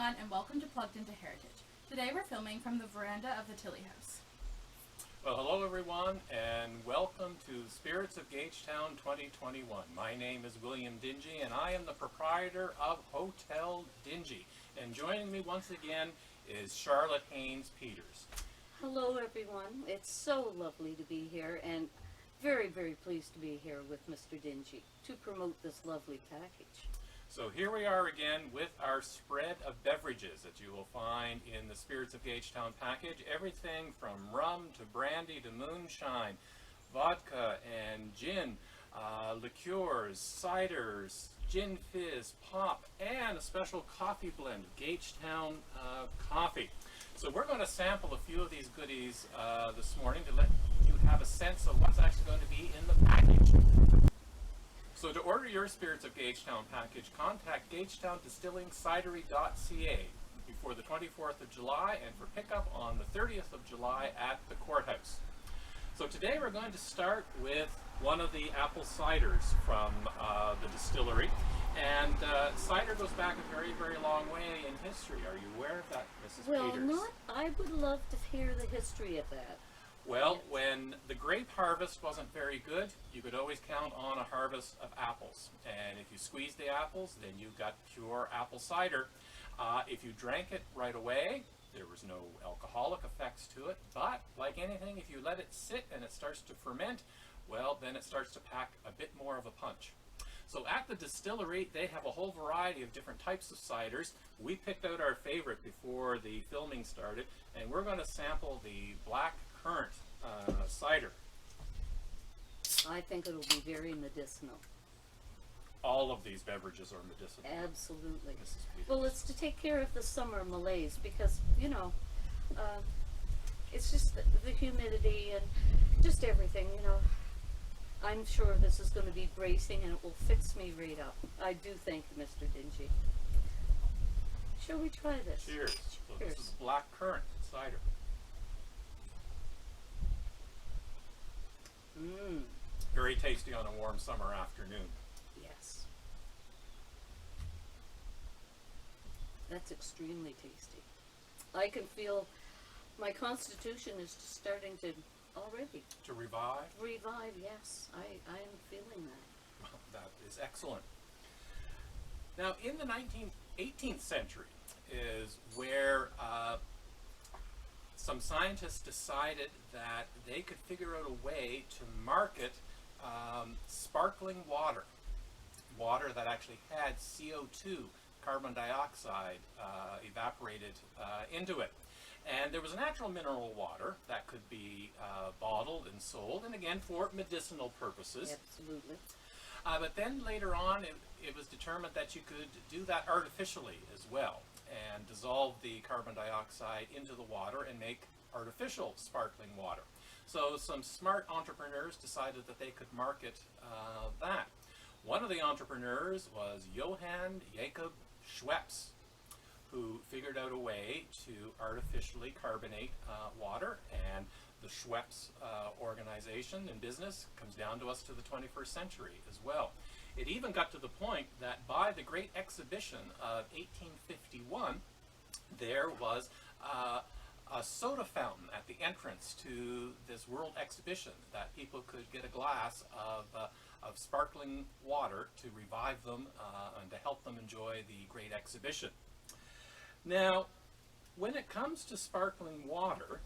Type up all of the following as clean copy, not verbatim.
everyone, and welcome to Plugged Into Heritage. Today we're filming from the veranda of the Tilley House. Well, hello everyone, and welcome to Spirits of Gagetown 2021. My name is William Dingee, and I am the proprietor of Hotel Dingee. And joining me once again is Charlotte Haynes Peters. Hello everyone. It's so lovely to be here, and very, very pleased to be here with Mr. Dingee to promote this lovely package. So here we are again with our spread of beverages that you will find in the Spirits of Gagetown package. Everything from rum to brandy to moonshine, vodka and gin, liqueurs, ciders, gin fizz, pop, and a special coffee blend, Gagetown coffee. So we're going to sample a few of these goodies this morning to let you have a sense of what's actually going to be in the package. So to order your Spirits of Gagetown package, contact gagetowndistillingcidery.ca before the 24th of July and for pickup on the 30th of July at the courthouse. So today we're going to start with one of the apple ciders from the distillery. And cider goes back a very, very long way in history. Are you aware of that, Mrs. Peters? I would love to hear the history of that. Well, when the grape harvest wasn't very good, you could always count on a harvest of apples. And if you squeezed the apples, then you got pure apple cider. If you drank it right away, there was no alcoholic effects to it. But like anything, if you let it sit and it starts to ferment, well, then it starts to pack a bit more of a punch. So at the distillery, they have a whole variety of different types of ciders. We picked out our favorite before the filming started, and we're going to sample the black currant cider. I think it'll be very medicinal. All of these beverages are medicinal. Absolutely. Mrs. Peters. Well, it's to take care of the summer malaise because, it's just the humidity and just everything, I'm sure this is going to be bracing and it will fix me right up. I do thank you, Mr. Dingee. Shall we try this? Cheers. So Cheers. this is black currant cider. Mmm. Very tasty on a warm summer afternoon. Yes. That's extremely tasty. I can feel my constitution is just starting to already To revive? revive. Yes, I am feeling that. Well, that is excellent. Now, in the 18th century is where some scientists decided that they could figure out a way to market sparkling water that actually had CO2, carbon dioxide, evaporated into it. And there was a natural mineral water that could be bottled and sold, and again for medicinal purposes. Absolutely. But then later on, it was determined that you could do that artificially as well, and dissolve the carbon dioxide into the water and make artificial sparkling water. So some smart entrepreneurs decided that they could market that. One of the entrepreneurs was Johann Jacob Schweppes, who figured out a way to artificially carbonate water, and the Schweppes organization and business comes down to us to the 21st century as well. It even got to the point that by the Great Exhibition of 1851, there was a soda fountain at the entrance to this world exhibition that people could get a glass of sparkling water to revive them and to help them enjoy the Great Exhibition. Now, when it comes to sparkling water,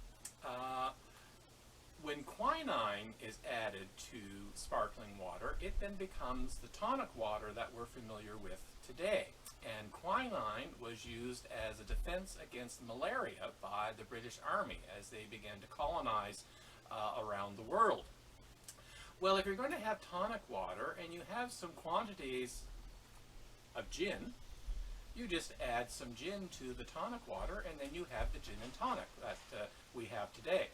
when quinine is added to sparkling water, it then becomes the tonic water that we're familiar with today. And quinine was used as a defense against malaria by the British Army as they began to colonize around the world. Well, if you're going to have tonic water and you have some quantities of gin, you just add some gin to the tonic water, and then you have the gin and tonic that we have today.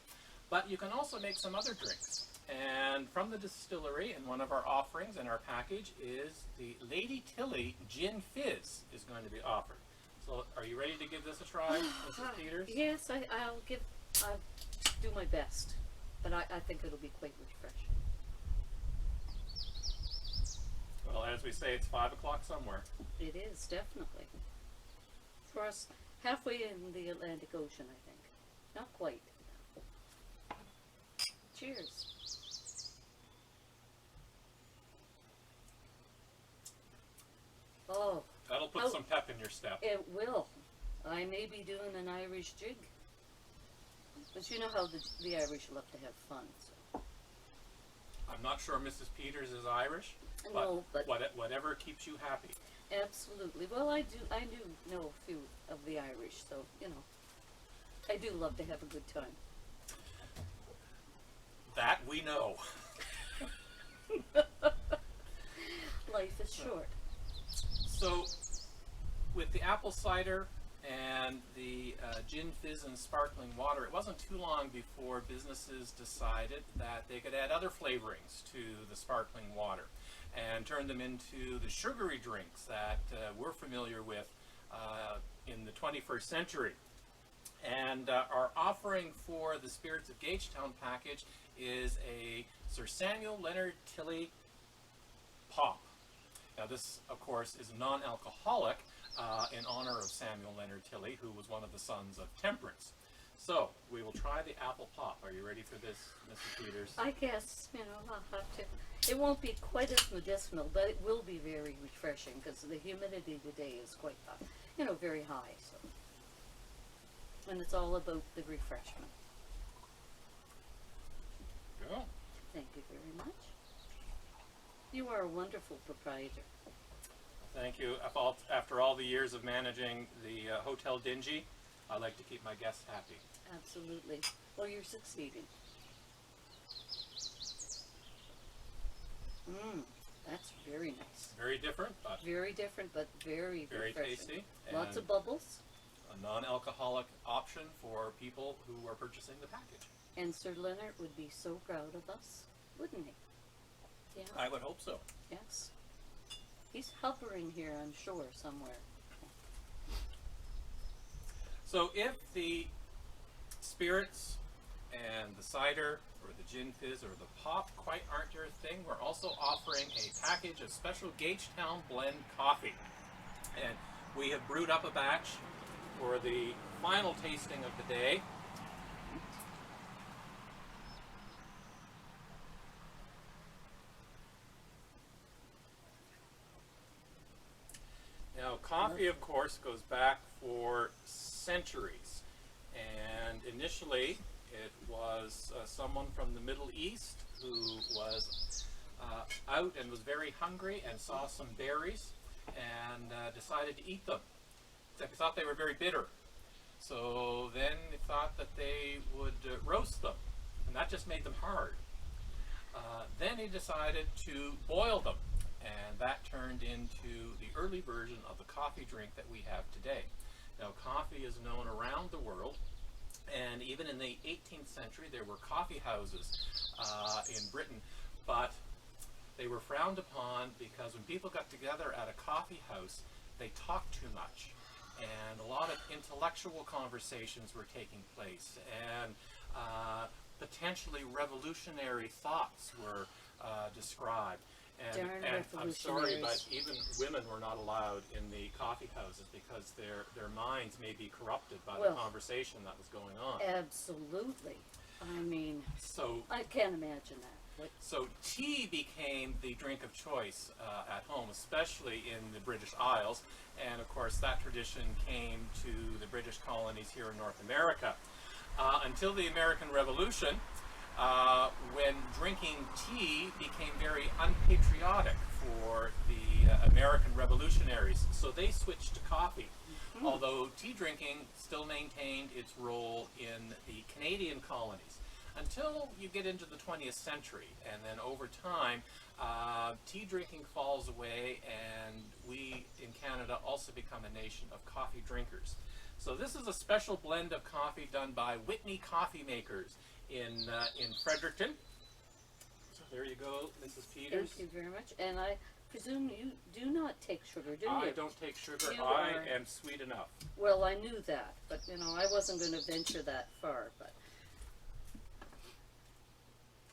But you can also make some other drinks. And from the distillery, and one of our offerings in our package is the Lady Tilley Gin Fizz is going to be offered. So are you ready to give this a try, Mrs. Peters? Yes, I'll do my best, but I think it'll be quite refreshing. Well, as we say, it's 5 o'clock somewhere. It is, definitely. across halfway in the Atlantic Ocean, I think. Not quite. Cheers. Oh, That'll put Oh. some pep in your step. it will. I may be doing an Irish jig. But you know how the Irish love to have fun, so. I'm not sure Mrs. Peters is Irish, No, but whatever keeps you happy. absolutely. Well, I do know a few of the Irish, so, you know. I do love to have a good time. That we know. Life is short. So, with the apple cider and the gin fizz and sparkling water, it wasn't too long before businesses decided that they could add other flavorings to the sparkling water and turn them into the sugary drinks that we're familiar with in the 21st century. And our offering for the Spirits of Gagetown package is a Sir Samuel Leonard Tilley pop. Now this, of course, is non-alcoholic in honor of Samuel Leonard Tilley, who was one of the sons of temperance. So, we will try the apple pop. Are you ready for this, Mrs. Peters? I guess, you know, I'll have to. It won't be quite as medicinal, but it will be very refreshing because the humidity today is quite, you know, very high. So, and it's all about the refreshment. Go. Thank you very much. You are a wonderful proprietor. Thank you. After all the years of managing the Hotel Dingee, I like to keep my guests happy. Absolutely. Well, you're succeeding. That's very nice. Very different, but Very different, but very very refreshing. tasty. Lots and of bubbles. a non-alcoholic option for people who are purchasing the package. And Sir Leonard would be so proud of us, wouldn't he? Yeah. I would hope so. Yes. He's hovering here, I'm sure, somewhere. So if the spirits and the cider or the gin fizz or the pop quite aren't your thing, we're also offering a package of special Gagetown blend coffee. And we have brewed up a batch for the final tasting of the day. Now, coffee, of course, goes back for centuries. And initially, it was someone from the Middle East who was out and was very hungry and saw some berries and decided to eat them. Except he thought they were very bitter. So then he thought that they would roast them, and that just made them hard. Then he decided to boil them, and that turned into the early version of the coffee drink that we have today. Now, coffee is known around the world, and even in the 18th century there were coffee houses in Britain, but they were frowned upon because when people got together at a coffee house, they talked too much, and a lot of intellectual conversations were taking place, and potentially revolutionary thoughts were described. And I'm sorry, but even women were not allowed in the coffee houses because their minds may be corrupted by the conversation that was going on. Absolutely. I mean, So, I can't imagine that. so tea became the drink of choice at home, especially in the British Isles. And of course, that tradition came to the British colonies here in North America. Until the American Revolution, when drinking tea became very unpatriotic for the American revolutionaries. So they switched to coffee, although tea drinking still maintained its role in the Canadian colonies. Until you get into the 20th century, and then over time, tea drinking falls away, and we in Canada also become a nation of coffee drinkers. So this is a special blend of coffee done by Whitney Coffee Makers in Fredericton. So there you go, Mrs. Peters. Thank you very much. And I presume you do not take sugar, do you? I don't take sugar. You I are- am sweet enough. Well, I knew that, but you know, I wasn't going to venture that far. But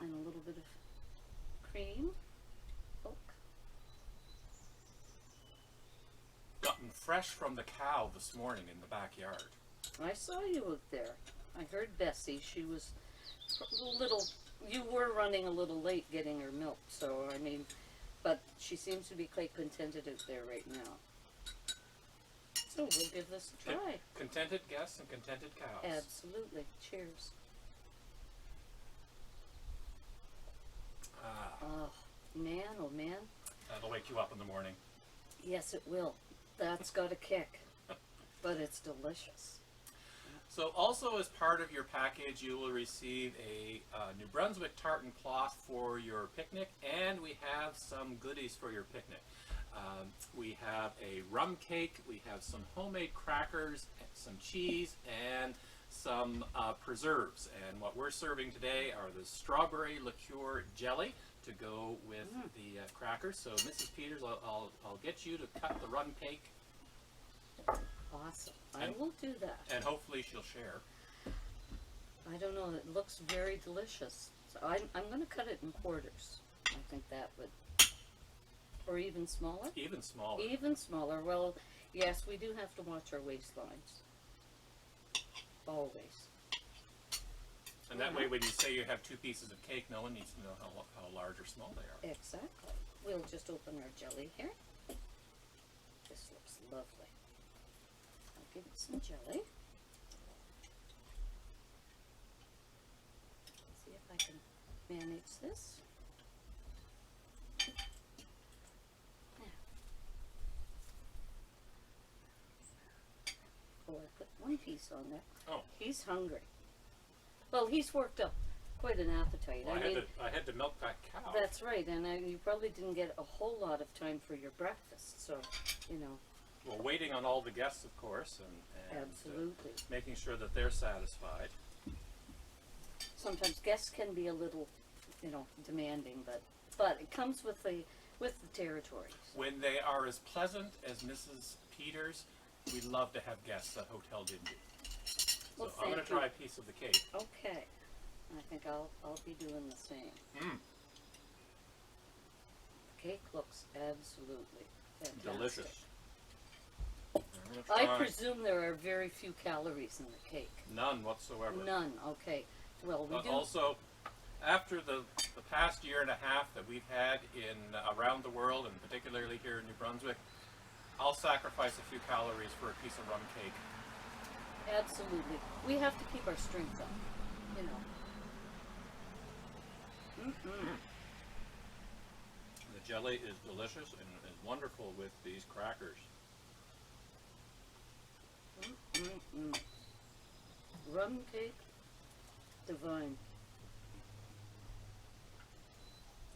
and a little bit of cream. Oh, fresh from the cow this morning in the backyard. I saw you out there. I heard Bessie. She was a little. You were running a little late getting her milk, so I mean, but she seems to be quite contented out there right now. So we'll give this a try. Contented guests and contented cows. Absolutely. Cheers. Ah, Oh man. that'll wake you up in the morning. Yes, it will. That's got a kick, but it's delicious. So also as part of your package, you will receive a New Brunswick tartan cloth for your picnic, and we have some goodies for your picnic. We have a rum cake, we have some homemade crackers, some cheese, and some preserves. And what we're serving today are the strawberry liqueur jelly to go with the crackers. So Mrs. Peters, I'll get you to cut the rum cake, Awesome. I will do that. and hopefully she'll share. I don't know. It looks very delicious. So I'm going to cut it in quarters. I think that would, or even smaller. Even smaller. Even smaller. Well, yes, we do have to watch our waistlines. Always. And that way, when you say you have two pieces of cake, no one needs to know how large or small they are. Exactly. We'll just open our jelly here. This looks lovely. I'll give it some jelly. See if I can manage this. There. Oh, I put one piece on there. Oh, He's hungry. Well, he's worked up quite an appetite. well, I mean, I had to milk that cow. that's right, and you probably didn't get a whole lot of time for your breakfast, so, you know, Well, waiting on all the guests, of course, and absolutely. making sure that they're satisfied. Sometimes guests can be a little, you know, demanding, but it comes with the territory. So. When they are as pleasant as Mrs. Peters, we love to have guests at Hotel Dingee. So Well, I'm going thank to try a piece of the cake. Okay, I think I'll be doing the same. Mm, The cake looks absolutely fantastic. delicious. I'm gonna try I presume there are very few calories in the cake. none whatsoever. None. Okay. Well, we But do. also, after the past year and a half that we've had in around the world, and particularly here in New Brunswick, I'll sacrifice a few calories for a piece of rum cake. Absolutely. We have to keep our strength up, you know. Mm-mm. The jelly is delicious and is wonderful with these crackers. Mm-mm. Rum cake, divine.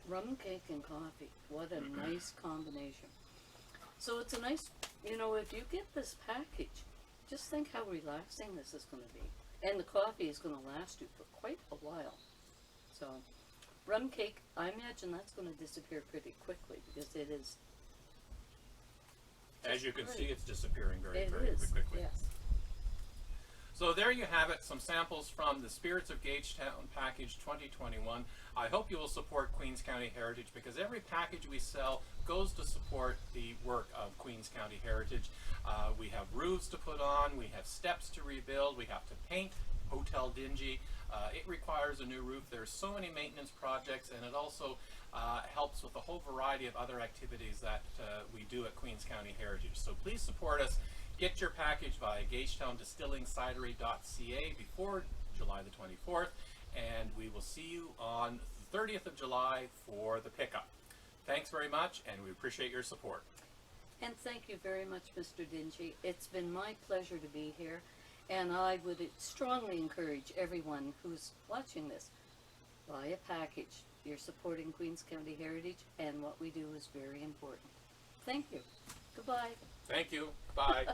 Rum cake and coffee. What a nice combination. So it's a nice, you know, if you get this package, just think how relaxing this is going to be. And the coffee is going to last you for quite a while. So, rum cake, I imagine that's going to disappear pretty quickly because it is. As you can great. see, it's disappearing very, It very is, quickly. yes. So there you have it, some samples from the Spirits of Gagetown Package 2021. I hope you will support Queens County Heritage because every package we sell goes to support the work of Queens County Heritage. We have roofs to put on, we have steps to rebuild, we have to paint Hotel Dingee. It requires a new roof. There's so many maintenance projects, and it also helps with a whole variety of other activities that we do at Queens County Heritage. So please support us. Get your package via GagetownDistillingCidery.ca before July the 24th, and we will see you on the 30th of July for the pickup. Thanks very much, and we appreciate your support. And thank you very much, Mr. Dingee. It's been my pleasure to be here, and I would strongly encourage everyone who's watching this, buy a package. You're supporting Queens County Heritage, and what we do is very important. Thank you. Goodbye. Thank you. Bye.